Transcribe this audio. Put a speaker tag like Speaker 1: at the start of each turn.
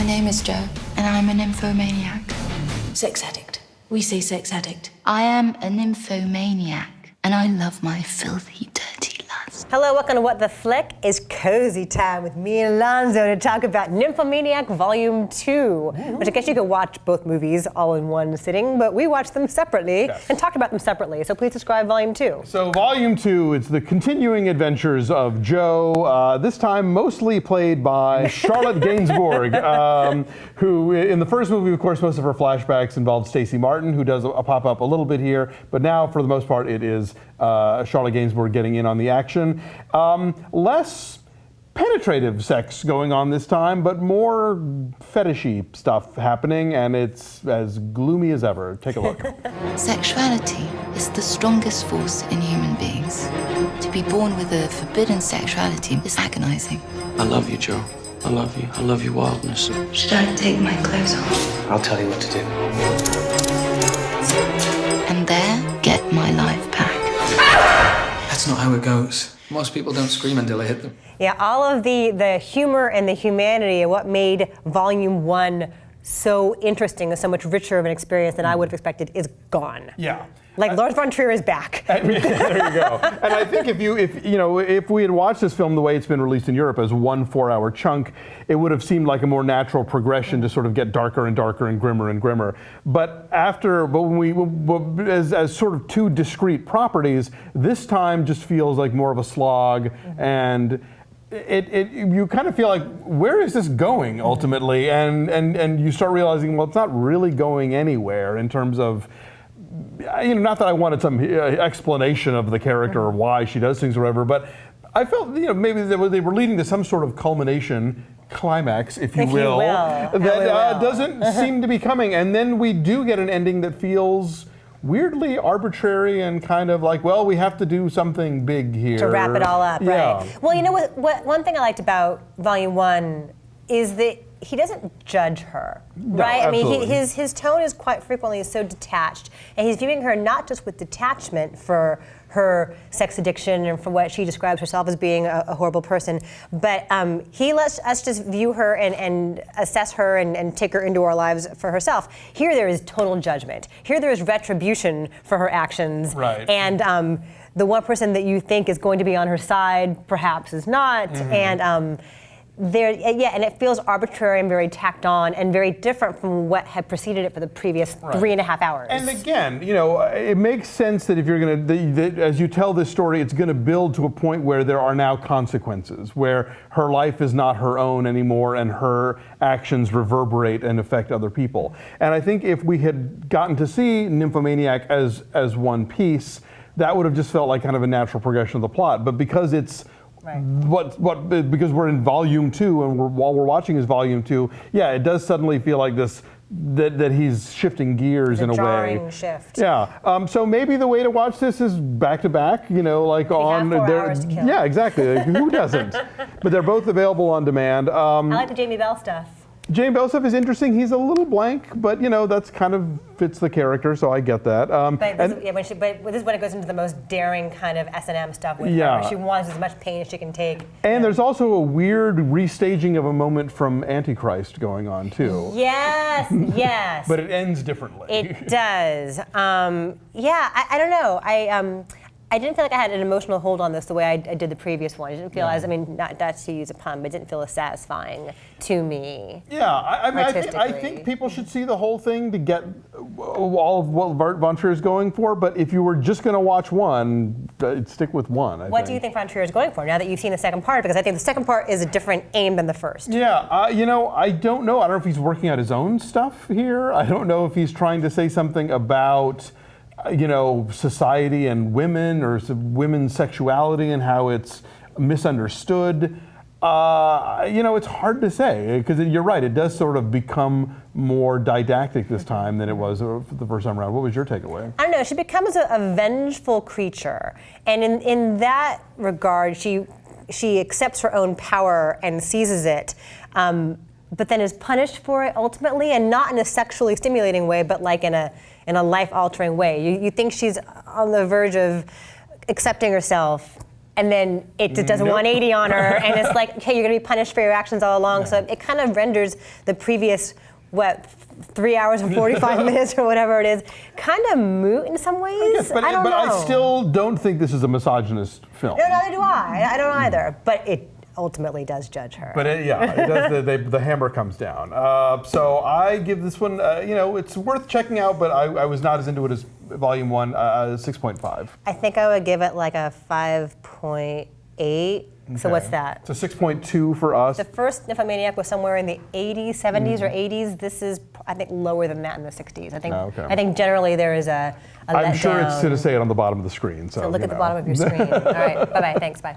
Speaker 1: name is Jo, and I'm a nymphomaniac.
Speaker 2: Sex addict. We say sex addict.
Speaker 1: I am a nymphomaniac, and I love my filthy, dirty lust.
Speaker 3: Hello, welcome to What the Flick. It's cozy time with me and Alonso to talk about Nymphomaniac Volume 2, which I guess you could watch both movies all in one sitting, but we watched them separately and talked about them separately. So please describe Volume 2.
Speaker 4: So Volume 2, it's the continuing adventures of Jo, this time mostly played by Charlotte Gainsbourg, who in the first movie, of course, most of her flashbacks involved Stacy Martin, who does a pop-up a little bit here, but now, for the most part, it is Charlotte Gainsbourg getting in on the action. Less penetrative sex going on this time, but more fetishy stuff happening, and it's as gloomy as ever. Take a look.
Speaker 1: Sexuality is the strongest force in human beings. To be born with a forbidden sexuality is agonizing.
Speaker 5: I love you, Jo. I love you. I love your wildness.
Speaker 1: Should I take my clothes off?
Speaker 5: I'll tell you what to do.
Speaker 1: And there, get my life back.
Speaker 5: That's not how it goes. Most people don't scream until I hit them.
Speaker 3: Yeah, all of the humor and the humanity and what made Volume 1 so interesting and so much richer of an experience than I would have expected is gone.
Speaker 4: Yeah.
Speaker 3: Like Lars von Trier is back.
Speaker 4: There you go. And I think if we had watched this film the way it's been released in Europe as one 4-hour chunk, it would have seemed like a more natural progression to sort of get darker and darker and grimmer. But as sort of two discrete properties, this time just feels like more of a slog, and you kind of feel like, where is this going ultimately? And you start realizing, well, it's not really going anywhere in terms of, not that I wanted some explanation of the character or why she does things or whatever, but I felt, maybe they were leading to some sort of culmination, climax, if you will, that doesn't seem to be coming. And then we do get an ending that feels weirdly arbitrary and kind of like, well, we have to do something big here.
Speaker 3: To wrap it all up,
Speaker 4: yeah.
Speaker 3: Right? Well, you know what? One thing I liked about Volume 1 is that he doesn't judge her, right?
Speaker 4: No,
Speaker 3: I mean,
Speaker 4: absolutely.
Speaker 3: his tone is quite frequently so detached, and he's viewing her not just with detachment for her sex addiction and for what she describes herself as being a horrible person, but he lets us just view her and assess her and take her into our lives for herself. Here there is total judgment. Here there is retribution for her actions.
Speaker 4: Right.
Speaker 3: And the one person that you think is going to be on her side perhaps is not. And and it feels arbitrary and very tacked on and very different from what had preceded it for the previous 3.5 hours.
Speaker 4: And again, it makes sense that if you're going to, as you tell this story, it's going to build to a point where there are now consequences, where her life is not her own anymore and her actions reverberate and affect other people. And I think if we had gotten to see Nymphomaniac as one piece, that would have just felt like kind of a natural progression of the plot. But because it's because we're in Volume 2 and while we're watching his Volume 2, it does suddenly feel like this that he's shifting gears in a way.
Speaker 3: Jarring shift.
Speaker 4: Yeah. So maybe the way to watch this is back to back. Like on.
Speaker 3: 4 hours to kill.
Speaker 4: Yeah, exactly. Like, who doesn't? But they're both available on demand.
Speaker 3: I like the Jamie Bell stuff.
Speaker 4: Jamie Bell stuff is interesting. He's a little blank, but that's kind of fits the character, so I get that.
Speaker 3: But this is when it goes into the most daring kind of S&M stuff with her. She wants as much pain as she can take.
Speaker 4: And there's also a weird restaging of a moment from Antichrist going on too.
Speaker 3: Yes.
Speaker 4: But it ends differently.
Speaker 3: It does. I don't know. I didn't feel like I had an emotional hold on this the way I did the previous one. It didn't feel not to use a pun, but it didn't feel as satisfying to me.
Speaker 4: Yeah, I think people should see the whole thing to get all of what Von Trier is going for. But if you were just going to watch one, stick with one.
Speaker 3: What do you think Von Trier is going for now that you've seen the second part? Because I think the second part is a different aim than the first.
Speaker 4: Yeah, I don't know. I don't know if he's working out his own stuff here. I don't know if he's trying to say something about society and women or women's sexuality and how it's misunderstood. It's hard to say because you're right. It does sort of become more didactic this time than it was the first time around. What was your takeaway?
Speaker 3: I don't know. She becomes a vengeful creature, and in that regard, she accepts her own power and seizes it. But then is punished for it ultimately, and not in a sexually stimulating way, but like in a life-altering way. You think she's on the verge of accepting herself and then it just does a 180 on her, and it's like, okay, you're gonna be punished for your actions all along. So it kind of renders the previous, 3 hours and 45 minutes or whatever it is, kind of moot in some ways.
Speaker 4: Yes, but
Speaker 3: I don't know.
Speaker 4: I still don't think this is a misogynist film.
Speaker 3: No, neither do I. I don't either. But it ultimately does judge her.
Speaker 4: But it does. The hammer comes down. So I give this one, it's worth checking out, but I was not as into it as Volume 1, 6.5.
Speaker 3: I think I would give it like a 5.8. So what's that?
Speaker 4: So 6.2 for us.
Speaker 3: The first Nymphomaniac was somewhere in the 80s, 70s or 80s. This is, I think, lower than that in the 60s. I think generally there is a letdown.
Speaker 4: I'm sure it's to say it on the bottom of the screen. So
Speaker 3: look at the bottom of your screen. All right, bye-bye, thanks, bye.